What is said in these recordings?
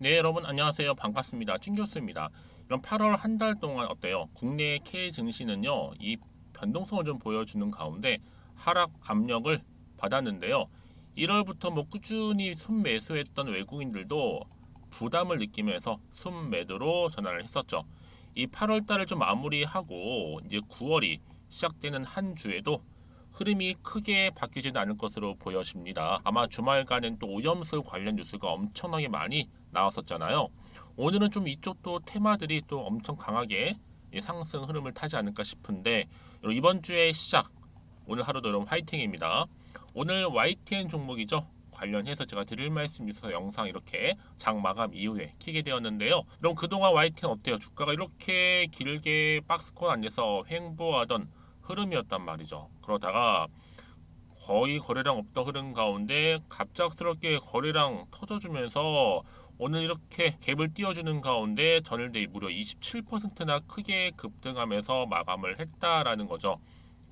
네, 여러분 안녕하세요. 반갑습니다. 찐교수입니다. 이런 8월 한 달 동안 어때요? 국내 K 증시는요, 이 변동성을 좀 보여주는 가운데 하락 압력을 받았는데요. 1월부터 뭐 꾸준히 순매수했던 외국인들도 부담을 느끼면서 순매도로 전환을 했었죠. 이 8월 달을 좀 마무리하고 이제 9월이 시작되는 한 주에도 흐름이 크게 바뀌지는 않을 것으로 보여집니다. 아마 주말간은 또 오염수 관련 뉴스가 엄청나게 많이 나왔었잖아요. 오늘은 좀 이쪽도 테마들이 또 엄청 강하게 상승 흐름을 타지 않을까 싶은데 이번 주의 시작 오늘 하루도 여러분 화이팅입니다. 오늘 YTN 종목이죠. 관련해서 제가 드릴 말씀 있어서 영상 이렇게 장 마감 이후에 키게 되었는데요. 그럼 그동안 YTN 어때요? 주가가 이렇게 길게 박스권 안에서 횡보하던 흐름이었단 말이죠. 그러다가 거의 거래량 없던 흐름 가운데 갑작스럽게 거래량 터져주면서 오늘 이렇게 갭을 띄워주는 가운데 전일대이 무려 27%나 크게 급등하면서 마감을 했다라는 거죠.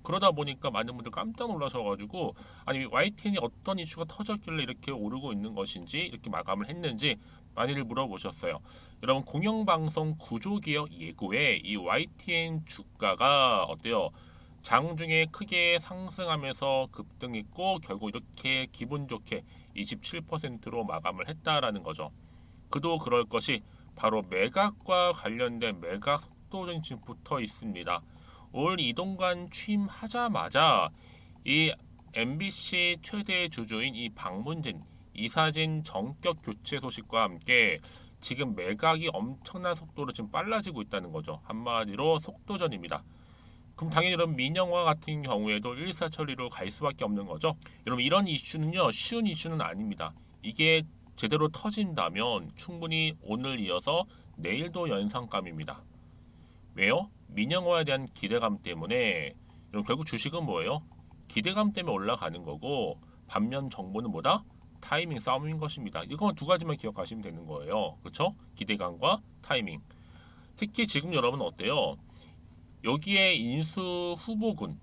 그러다 보니까 많은 분들 깜짝 놀라셔가지고 아니 YTN이 어떤 이슈가 터졌길래 이렇게 오르고 있는 것인지 이렇게 마감을 했는지 많이들 물어보셨어요. 여러분 공영방송 구조개혁 예고에 이 YTN 주가가 어때요? 장중에 크게 상승하면서 급등했고 결국 이렇게 기분 좋게 27%로 마감을 했다라는 거죠. 그도 그럴 것이 바로 매각과 관련된 매각 속도전이 지금 붙어 있습니다. 올 이동관 취임하자마자 이 MBC 최대 주주인 이 박문진 이사진 정격 교체 소식과 함께 지금 매각이 엄청난 속도로 지금 빨라지고 있다는 거죠. 한마디로 속도전입니다. 그럼 당연히 이런 민영화 같은 경우에도 일사천리로 갈 수밖에 없는 거죠. 여러분 이런 이슈는요 쉬운 이슈는 아닙니다. 이게 제대로 터진다면 충분히 오늘 이어서 내일도 연상감입니다. 왜요? 민영화에 대한 기대감 때문에 여러분 결국 주식은 뭐예요? 기대감 때문에 올라가는 거고 반면 정보는 뭐다? 타이밍 싸움인 것입니다. 이거 두 가지만 기억하시면 되는 거예요. 그렇죠? 기대감과 타이밍. 특히 지금 여러분 어때요? 여기에 인수 후보군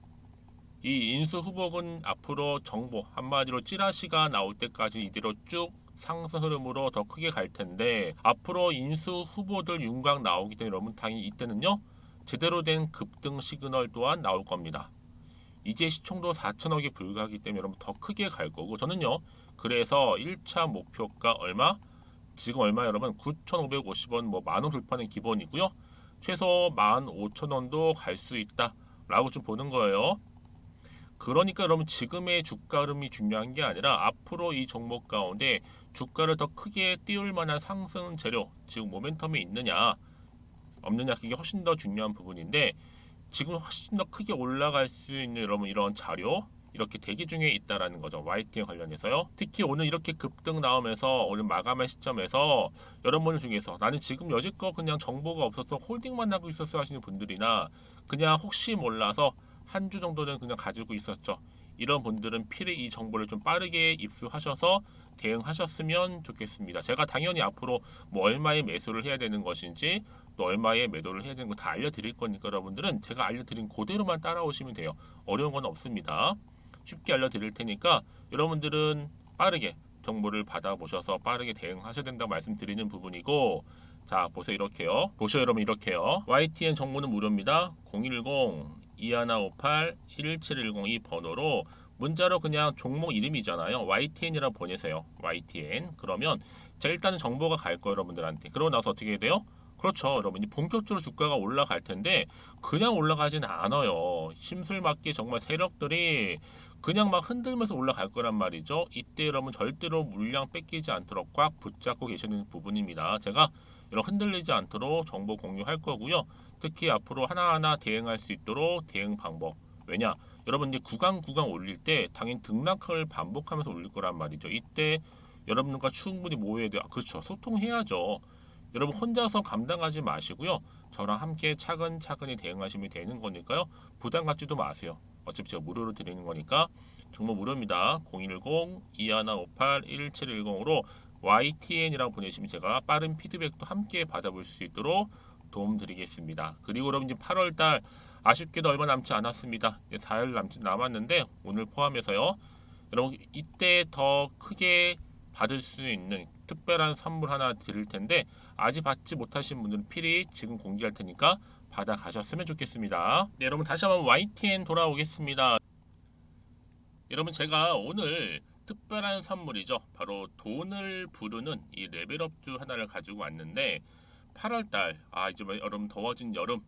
이 인수 후보군 앞으로 정보 한마디로 찌라시가 나올 때까지 이대로 쭉 상승 흐름으로 더 크게 갈 텐데 앞으로 인수 후보들 윤곽 나오기 때문에 여러분 당연히 이때는요 제대로 된 급등 시그널 또한 나올 겁니다. 이제 시총도 4천억에 불과하기 때문에 여러분 더 크게 갈 거고 저는요 그래서 1차 목표가 얼마? 지금 얼마 여러분 9,550원 뭐 만원 돌파는 기본이고요. 최소 15,000원도 갈 수 있다 라고 좀 보는 거예요. 그러니까 여러분 지금의 주가 흐름이 중요한 게 아니라 앞으로 이 종목 가운데 주가를 더 크게 띄울 만한 상승 재료 지금 모멘텀이 있느냐 없느냐 그게 훨씬 더 중요한 부분인데 지금 훨씬 더 크게 올라갈 수 있는 여러분 이런 자료 이렇게 대기 중에 있다라는 거죠. YTN 관련해서요. 특히 오늘 이렇게 급등 나오면서 오늘 마감할 시점에서 여러분들 중에서 나는 지금 여지껏 그냥 정보가 없어서 홀딩만 하고 있었어 하시는 분들이나 그냥 혹시 몰라서 한 주 정도는 그냥 가지고 있었죠. 이런 분들은 필히 이 정보를 좀 빠르게 입수하셔서 대응하셨으면 좋겠습니다. 제가 당연히 앞으로 뭐 얼마에 매수를 해야 되는 것인지 또 얼마에 매도를 해야 되는 거 다 알려드릴 거니까 여러분들은 제가 알려드린 그대로만 따라오시면 돼요. 어려운 건 없습니다. 쉽게 알려드릴 테니까 여러분들은 빠르게 정보를 받아보셔서 빠르게 대응하셔야 된다고 말씀드리는 부분이고 자 보세요 이렇게요. 보셔요 여러분 이렇게요. YTN 정보는 무료입니다. 010-2158-1710 이 번호로 문자로 그냥 종목 이름이잖아요. YTN이라고 보내세요. YTN 그러면 자 일단은 정보가 갈 거예요 여러분들한테. 그러고 나서 어떻게 해야 돼요? 그렇죠 여러분 이 본격적으로 주가가 올라갈 텐데 그냥 올라가진 않아요. 심술맞게 정말 세력들이 그냥 막 흔들면서 올라갈 거란 말이죠. 이때 여러분 절대로 물량 뺏기지 않도록 꽉 붙잡고 계시는 부분입니다. 제가 이런 흔들리지 않도록 정보 공유할 거고요. 특히 앞으로 하나하나 대응할 수 있도록 대응 방법. 왜냐? 여러분 이제 구간 올릴 때 당연히 등락을 반복하면서 올릴 거란 말이죠. 이때 여러분과 충분히 모여야 돼요. 그렇죠. 소통해야죠. 여러분 혼자서 감당하지 마시고요. 저랑 함께 차근차근히 대응하시면 되는 거니까요. 부담 갖지도 마세요. 어차피 제가 무료로 드리는 거니까 정말 무료입니다. 010-2158-1710으로 YTN이라고 보내시면 제가 빠른 피드백도 함께 받아볼 수 있도록 도움드리겠습니다. 그리고 여러분 이제 8월달 아쉽게도 얼마 남지 않았습니다. 이제 4일 남았는데 오늘 포함해서요. 여러분 이때 더 크게 받을 수 있는 특별한 선물 하나 드릴 텐데 아직 받지 못하신 분들은 필히 지금 공개할 테니까 받아 가셨으면 좋겠습니다. 네, 여러분 다시 한번 YTN 돌아오겠습니다. 여러분 제가 오늘 특별한 선물이죠. 바로 돈을 부르는 이 레벨업주 하나를 가지고 왔는데 8월달 이제 여러분 더워진 여름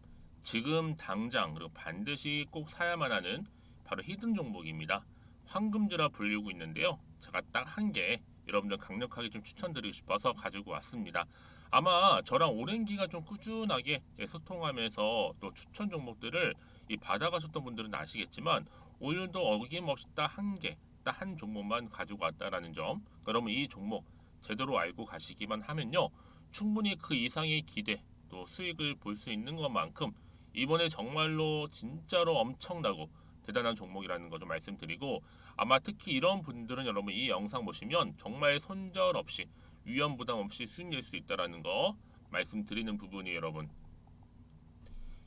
지금 당장 그리고 반드시 꼭 사야만 하는 바로 히든 종목입니다. 황금주라 불리고 있는데요. 제가 딱 한 개 여러분들 강력하게 좀 추천드리고 싶어서 가지고 왔습니다. 아마 저랑 오랜 기간 좀 꾸준하게 소통하면서 또 추천 종목들을 받아가셨던 분들은 아시겠지만 오늘도 어김없이 딱 한 개, 딱 한 종목만 가지고 왔다라는 점. 그러면 이 종목 제대로 알고 가시기만 하면요. 충분히 그 이상의 기대 또 수익을 볼 수 있는 것만큼 이번에 정말로 진짜로 엄청나고 대단한 종목이라는 거 좀 말씀드리고 아마 특히 이런 분들은 여러분 이 영상 보시면 정말 손절 없이 위험 부담 없이 수익 낼 수 있다라는 거 말씀드리는 부분이 여러분.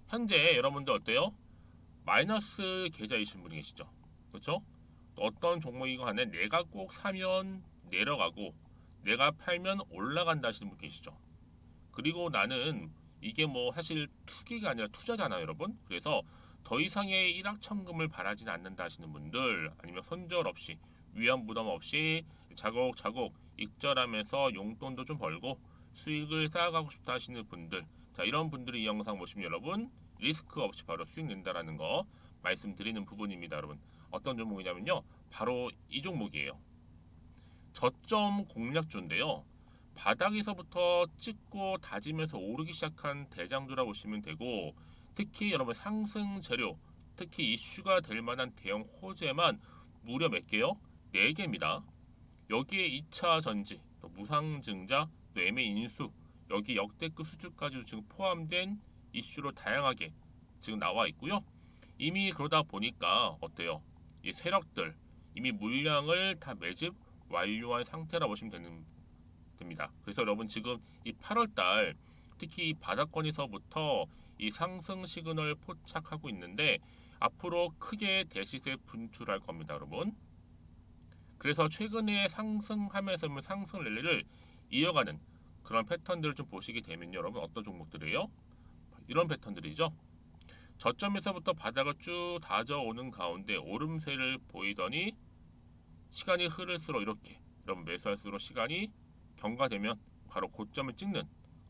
현재 여러분들 어때요? 마이너스 계좌이신 분이 계시죠? 그렇죠? 어떤 종목이건 간에 내가 꼭 사면 내려가고 내가 팔면 올라간다 하시는 분 계시죠? 그리고 나는 이게 뭐 사실 투기가 아니라 투자잖아요, 여러분. 그래서 더 이상의 일확천금을 바라진 않는다 하시는 분들 아니면 손절 없이 위험 부담 없이 자곡자곡 익절하면서 용돈도 좀 벌고 수익을 쌓아가고 싶다 하시는 분들 자 이런 분들이 이 영상 보시면 여러분 리스크 없이 바로 수익 낸다라는 거 말씀드리는 부분입니다, 여러분. 어떤 종목이냐면요. 바로 이 종목이에요. 저점 공략주인데요. 바닥에서부터 찍고 다지면서 오르기 시작한 대장주라 보시면 되고 특히 여러분 상승 재료 특히 이슈가 될 만한 대형 호재만 무려 몇 개요? 4개입니다. 여기에 2차 전지, 또 무상증자, 또 매매 인수 여기 역대급 수주까지 지금 포함된 이슈로 다양하게 지금 나와 있고요. 이미 그러다 보니까 어때요? 이 세력들 이미 물량을 다 매집 완료한 상태라 보시면 됩니다. 그래서 여러분 지금 이 8월달 특히 이 바닥권에서부터 이 상승 시그널 포착하고 있는데 앞으로 크게 대시세 분출할 겁니다, 여러분. 그래서 최근에 상승하면서 상승 랠리를 이어가는 그런 패턴들을 좀 보시게 되면 여러분 어떤 종목들이에요? 이런 패턴들이죠. 저점에서부터 바닥을 쭉 다져오는 가운데 오름세를 보이더니 시간이 흐를수록 이렇게 여러분 매수할수록 시간이 경과되면 바로 고점을 찍는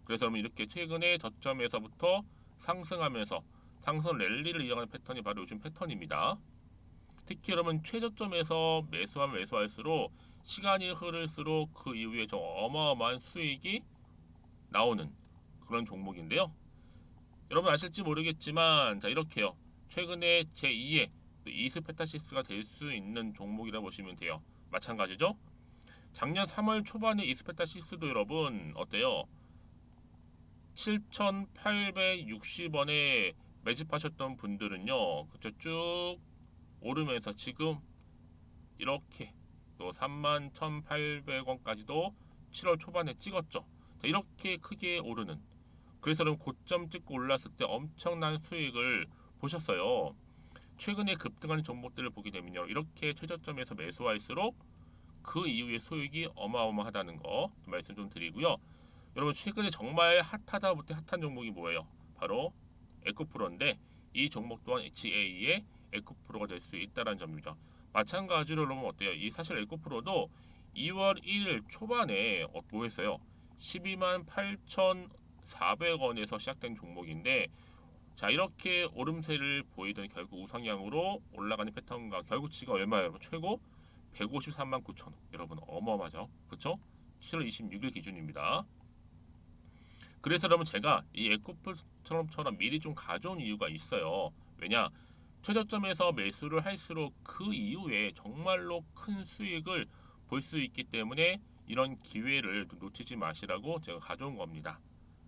그래서 여러분 이렇게 최근에 저점에서부터 상승하면서 상승 랠리를 이어가는 패턴이 바로 요즘 패턴입니다. 특히 여러분 최저점에서 매수하면 매수할수록 시간이 흐를수록 그 이후에 좀 어마어마한 수익이 나오는 그런 종목인데요. 여러분 아실지 모르겠지만 자 이렇게요. 최근에 제2의 이스페타시스가 될 수 있는 종목이라 보시면 돼요. 마찬가지죠. 작년 3월 초반에 이스페타시스도 여러분 어때요? 7,860원에 매집하셨던 분들은요. 그쵸 쭉 오르면서 지금 이렇게 또 31,800원까지도 7월 초반에 찍었죠. 자, 이렇게 크게 오르는 그래서 여러분 고점 찍고 올랐을 때 엄청난 수익을 보셨어요. 최근에 급등하는 종목들을 보게 되면요. 이렇게 최저점에서 매수할수록 그 이후에 수익이 어마어마하다는 거 말씀 좀 드리고요. 여러분 최근에 정말 핫하다 못해 핫한 종목이 뭐예요? 바로 에코프로인데 이 종목 또한 HA의 에코프로가 될 수 있다는 점입니다. 마찬가지로 여러분 어때요? 이 사실 에코프로도 2월 1일 초반에 뭐 했어요? 12만 8,400원에서 시작된 종목인데 자 이렇게 오름세를 보이던 결국 우상향으로 올라가는 패턴과 결국 지금 얼마예요 여러분? 최고 153만 9천원 여러분 어마어마하죠 그쵸? 7월 26일 기준입니다. 그래서 여러분 제가 이 에코프처럼 미리 좀 가져온 이유가 있어요. 왜냐 최저점에서 매수를 할수록 그 이후에 정말로 큰 수익을 볼 수 있기 때문에 이런 기회를 놓치지 마시라고 제가 가져온 겁니다.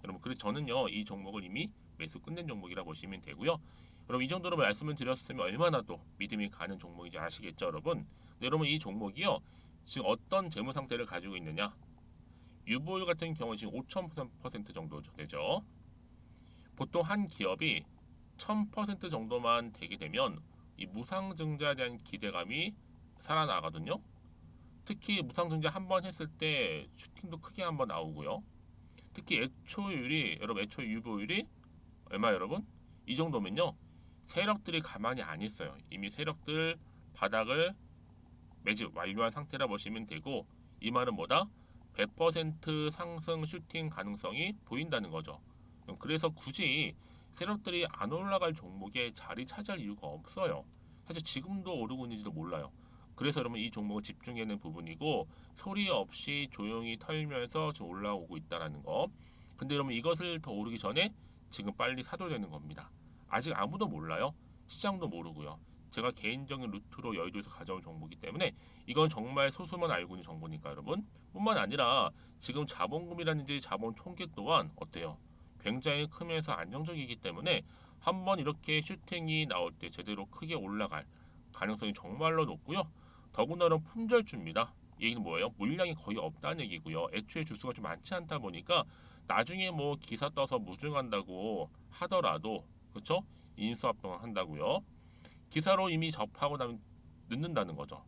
여러분 그래서 저는요 이 종목을 이미 매수 끝낸 종목이라 보시면 되고요. 여러분 이 정도로 말씀을 드렸으면 얼마나 또 믿음이 가는 종목인지 아시겠죠 여러분. 여러분 이 종목이요 지금 어떤 재무 상태를 가지고 있느냐 유보율 같은 경우 지금 5,000% 정도 되죠. 보통 한 기업이 1,000% 정도만 되게 되면 이 무상증자에 대한 기대감이 살아나거든요. 특히 무상증자 한 번 했을 때 슈팅도 크게 한 번 나오고요. 특히 애초율이 여러분 애초 유보율이 얼마 여러분? 이 정도면요. 세력들이 가만히 안 있어요. 이미 세력들 바닥을 매집 완료한 상태라 보시면 되고 이 말은 뭐다? 100% 상승 슈팅 가능성이 보인다는 거죠. 그래서 굳이 세력들이 안 올라갈 종목에 자리 차지할 이유가 없어요. 사실 지금도 오르고 있는지도 몰라요. 그래서 여러분 이 종목을 집중해야 하는 부분이고 소리 없이 조용히 털면서 지금 올라오고 있다라는 거. 근데 여러분 이것을 더 오르기 전에 지금 빨리 사도 되는 겁니다. 아직 아무도 몰라요. 시장도 모르고요. 제가 개인적인 루트로 여의도에서 가져온 정보이기 때문에 이건 정말 소수만 알고 있는 정보니까 여러분. 뿐만 아니라 지금 자본금이라든지 자본 총계 또한 어때요? 굉장히 크면서 안정적이기 때문에 한번 이렇게 슈팅이 나올 때 제대로 크게 올라갈 가능성이 정말로 높고요. 더군다나 품절주입니다. 이 얘기는 뭐예요? 물량이 거의 없다는 얘기고요. 애초에 주수가 좀 많지 않다 보니까 나중에 뭐 기사 떠서 무증한다고 하더라도 그렇죠? 인수합병을 한다고요. 기사로 이미 접하고 나면 늦는다는 거죠.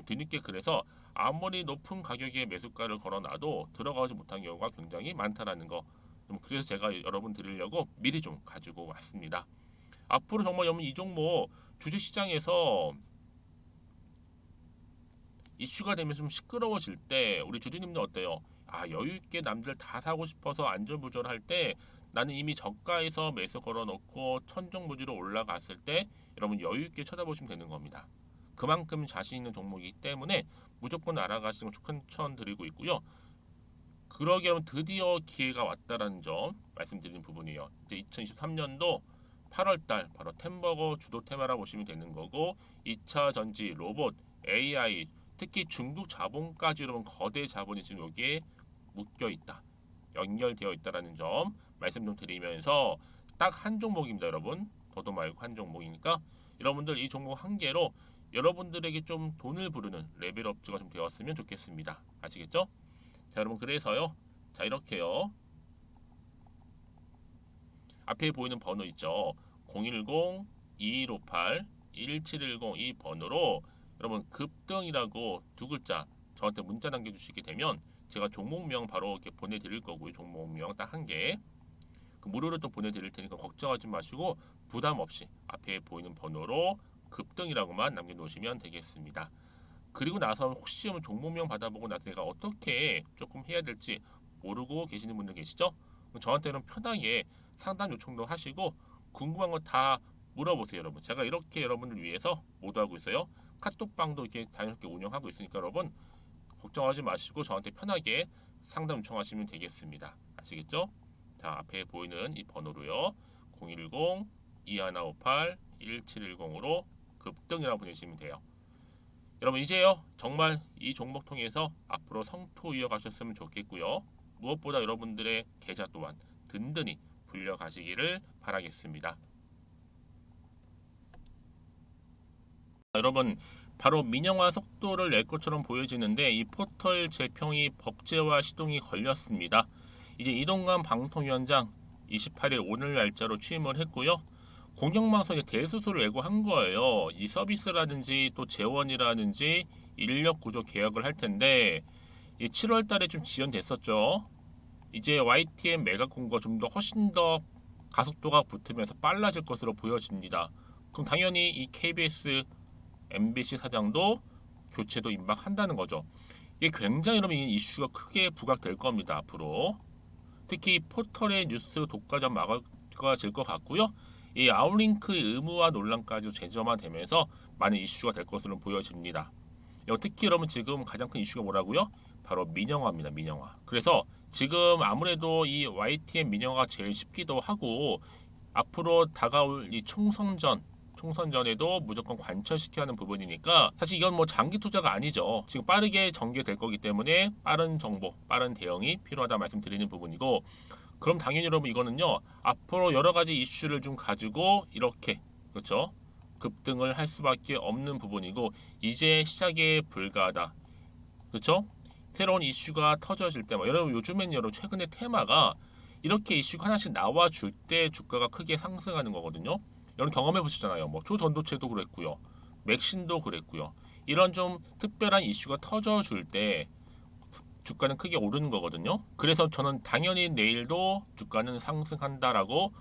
뒤늦게 그래서 아무리 높은 가격에 매수가를 걸어놔도 들어가지 못한 경우가 굉장히 많다라는 거. 그래서 제가 여러분 드리려고 미리 좀 가지고 왔습니다. 앞으로 정말 여러분 이 종목 주식시장에서 이슈가 되면서 좀 시끄러워질 때 우리 주주님들 어때요? 아 여유 있게 남들 다 사고 싶어서 안전부절할 때 나는 이미 저가에서 매수 걸어놓고 천정부지로 올라갔을 때 여러분 여유 있게 쳐다보시면 되는 겁니다. 그만큼 자신 있는 종목이기 때문에 무조건 알아가시는 걸 추천드리고 있고요. 그러기 여러분 드디어 기회가 왔다라는 점 말씀드리는 부분이에요. 이제 2023년도 8월달 바로 템버거 주도 테마라 보시면 되는 거고 2차 전지, 로봇, AI 특히 중국 자본까지 여러분 거대 자본이 지금 여기에 묶여 있다. 연결되어 있다라는 점 말씀 좀 드리면서 딱 한 종목입니다, 여러분. 더도 말고 한 종목이니까 여러분들 이 종목 한 개로 여러분들에게 좀 돈을 부르는 레벨업주가 좀 되었으면 좋겠습니다. 아시겠죠? 자, 여러분 그래서요. 자, 이렇게요. 앞에 보이는 번호 있죠. 010-2158-1710 이 번호로 여러분 급등이라고 두 글자 저한테 문자 남겨주시게 되면 제가 종목명 바로 이렇게 보내드릴 거고요. 종목명 딱 한 개. 그 무료로 또 보내드릴 테니까 걱정하지 마시고 부담 없이 앞에 보이는 번호로 급등이라고만 남겨놓으시면 되겠습니다. 그리고 나서 혹시 종목명 받아보고 나서 내가 어떻게 조금 해야 될지 모르고 계시는 분들 계시죠? 저한테는 편하게 상담 요청도 하시고 궁금한 거 다 물어보세요, 여러분. 제가 이렇게 여러분을 위해서 모두하고 있어요. 카톡방도 이렇게 자연스럽게 운영하고 있으니까 여러분 걱정하지 마시고 저한테 편하게 상담 요청하시면 되겠습니다. 아시겠죠? 자, 앞에 보이는 이 번호로요. 010-2158-1710으로 급등이라고 보내시면 돼요. 여러분 이제요 정말 이 종목 통해서 앞으로 성투 이어가셨으면 좋겠고요. 무엇보다 여러분들의 계좌 또한 든든히 불려가시기를 바라겠습니다. 여러분 바로 민영화 속도를 낼 것처럼 보여지는데 이 포털 재평이 법제화 시동이 걸렸습니다. 이제 이동관 방통위원장 28일 오늘 날짜로 취임을 했고요. 공영방송에 대수술을 예고한 거예요. 이 서비스라든지 또 재원이라든지 인력 구조 개혁을 할 텐데 이 7월 달에 좀 지연됐었죠. 이제 YTN 메가콘과 좀 더 훨씬 더 가속도가 붙으면서 빨라질 것으로 보여집니다. 그럼 당연히 이 KBS, MBC 사장도 교체도 임박한다는 거죠. 이게 굉장히 여러분 이슈가 크게 부각될 겁니다. 앞으로 특히 포털의 뉴스 독과점 막아질 것 같고요. 이 아웃링크 의무화 논란까지 재점화되면서 많은 이슈가 될 것으로 보여집니다. 특히 여러분 지금 가장 큰 이슈가 뭐라고요? 바로 민영화입니다. 민영화. 그래서 지금 아무래도 이 YTN 민영화가 제일 쉽기도 하고 앞으로 다가올 이 총선전에도 무조건 관철시켜야 하는 부분이니까 사실 이건 뭐 장기 투자가 아니죠. 지금 빠르게 전개될 거기 때문에 빠른 정보, 빠른 대응이 필요하다 말씀드리는 부분이고 그럼 당연히 여러분 이거는요 앞으로 여러 가지 이슈를 좀 가지고 이렇게 그렇죠 급등을 할 수밖에 없는 부분이고 이제 시작에 불과하다 그렇죠 새로운 이슈가 터져질 때 여러분 요즘엔 여러분 최근에 테마가 이렇게 이슈가 하나씩 나와줄 때 주가가 크게 상승하는 거거든요. 여러분 경험해 보시잖아요. 뭐 초전도체도 그랬고요, 맥신도 그랬고요. 이런 좀 특별한 이슈가 터져줄 때 주가는 크게 오르는 거거든요. 그래서 저는 당연히 내일도 주가는 상승한다라고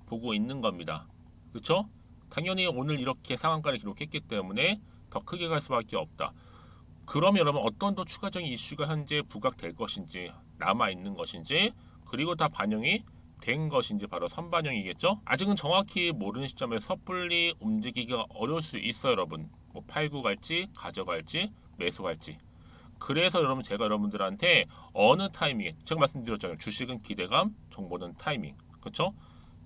보고 있는 겁니다. 그렇죠? 당연히 오늘 이렇게 상한가를 기록했기 때문에 더 크게 갈 수밖에 없다. 그러면 여러분 어떤 더 추가적인 이슈가 현재 부각될 것인지, 남아 있는 것인지, 그리고 다 반영이 된 것인지 바로 선반영이겠죠. 아직은 정확히 모르는 시점에서 섣불리 움직이기가 어려울 수 있어요, 여러분. 뭐 팔고 갈지, 가져갈지, 매수 갈지. 그래서 여러분 제가 여러분들한테 어느 타이밍에, 제가 말씀드렸잖아요. 주식은 기대감, 정보는 타이밍. 그렇죠?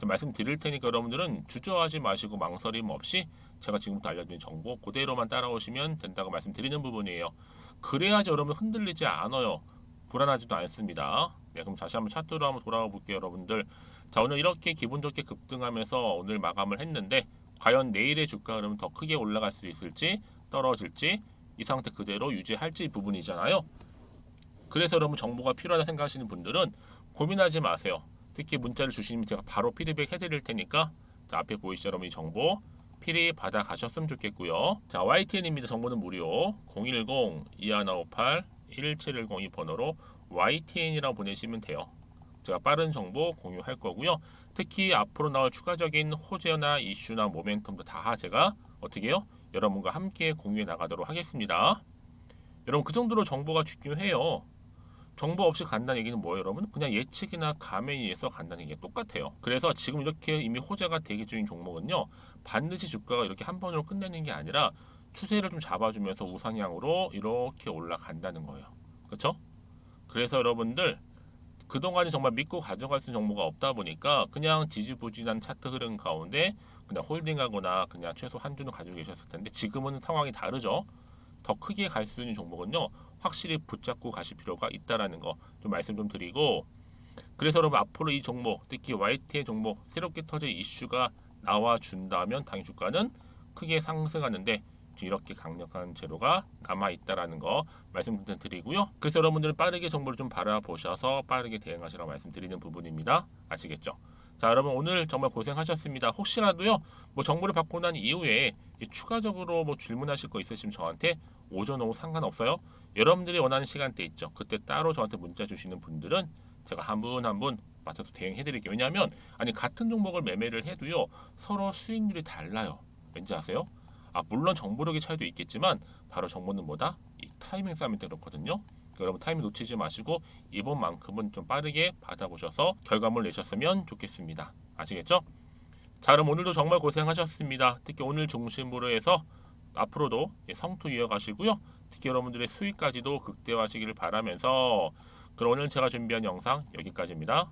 말씀드릴 테니까 여러분들은 주저하지 마시고 망설임 없이 제가 지금부터 알려드린 정보 그대로만 따라오시면 된다고 말씀드리는 부분이에요. 그래야지 여러분 흔들리지 않아요. 불안하지도 않습니다. 네, 그럼 다시 한번 차트로 한번 돌아와 볼게요, 여러분들. 자, 오늘 이렇게 기분 좋게 급등하면서 오늘 마감을 했는데 과연 내일의 주가 흐름은 더 크게 올라갈 수 있을지 떨어질지 이 상태 그대로 유지할지 부분이잖아요. 그래서 여러분 정보가 필요하다 생각하시는 분들은 고민하지 마세요. 특히 문자를 주시면 제가 바로 피드백 해드릴 테니까 자, 앞에 보이시죠 여러분 이 정보 필히 받아 가셨으면 좋겠고요. 자, YTN입니다. 정보는 무료 010-2158-1710 이 번호로 YTN이라고 보내시면 돼요. 제가 빠른 정보 공유할 거고요. 특히 앞으로 나올 추가적인 호재나 이슈나 모멘텀도 다 제가 어떻게 해요? 여러분과 함께 공유해 나가도록 하겠습니다. 여러분 그 정도로 정보가 중요해요. 정보 없이 간다는 얘기는 뭐예요, 여러분? 그냥 예측이나 감에 의해서 간다는 얘기가 똑같아요. 그래서 지금 이렇게 이미 호재가 대기 중인 종목은요, 반드시 주가가 이렇게 한 번으로 끝내는 게 아니라 추세를 좀 잡아주면서 우상향으로 이렇게 올라간다는 거예요. 그렇죠? 그래서 여러분들 그동안에 정말 믿고 가져갈 수 있는 정보가 없다 보니까 그냥 지지부진한 차트 흐름 가운데 그냥 홀딩하거나 그냥 최소 한 주는 가지고 계셨을 텐데 지금은 상황이 다르죠. 더 크게 갈 수 있는 종목은요 확실히 붙잡고 가실 필요가 있다라는 거 좀 말씀 좀 드리고, 그래서 여러분 앞으로 이 종목 특히 YT의 종목 새롭게 터질 이슈가 나와 준다면 당일 주가는 크게 상승하는데 이렇게 강력한 재료가 남아 있다라는 거 말씀 드리고요. 그래서 여러분들은 빠르게 정보를 좀 바라보셔서 빠르게 대응하시라고 말씀드리는 부분입니다. 아시겠죠? 자, 여러분 오늘 정말 고생하셨습니다. 혹시라도요 뭐 정보를 받고 난 이후에 추가적으로 뭐 질문하실 거 있으시면 저한테 오전 오후 상관없어요. 여러분들이 원하는 시간대 있죠. 그때 따로 저한테 문자 주시는 분들은 제가 한 분 한 분 맞춰서 대응해 드릴게요. 왜냐하면 아니 같은 종목을 매매를 해도요 서로 수익률이 달라요. 왠지 아세요? 아, 물론 정보력의 차이도 있겠지만 바로 정보는 뭐다? 이 타이밍 싸움이 그렇거든요. 그러니까 여러분 타이밍 놓치지 마시고 이번만큼은 좀 빠르게 받아보셔서 결과물 내셨으면 좋겠습니다. 아시겠죠? 자, 그럼 오늘도 정말 고생하셨습니다. 특히 오늘 중심으로 해서 앞으로도 성투 이어가시고요. 특히 여러분들의 수익까지도 극대화하시기를 바라면서 그럼 오늘 제가 준비한 영상 여기까지입니다.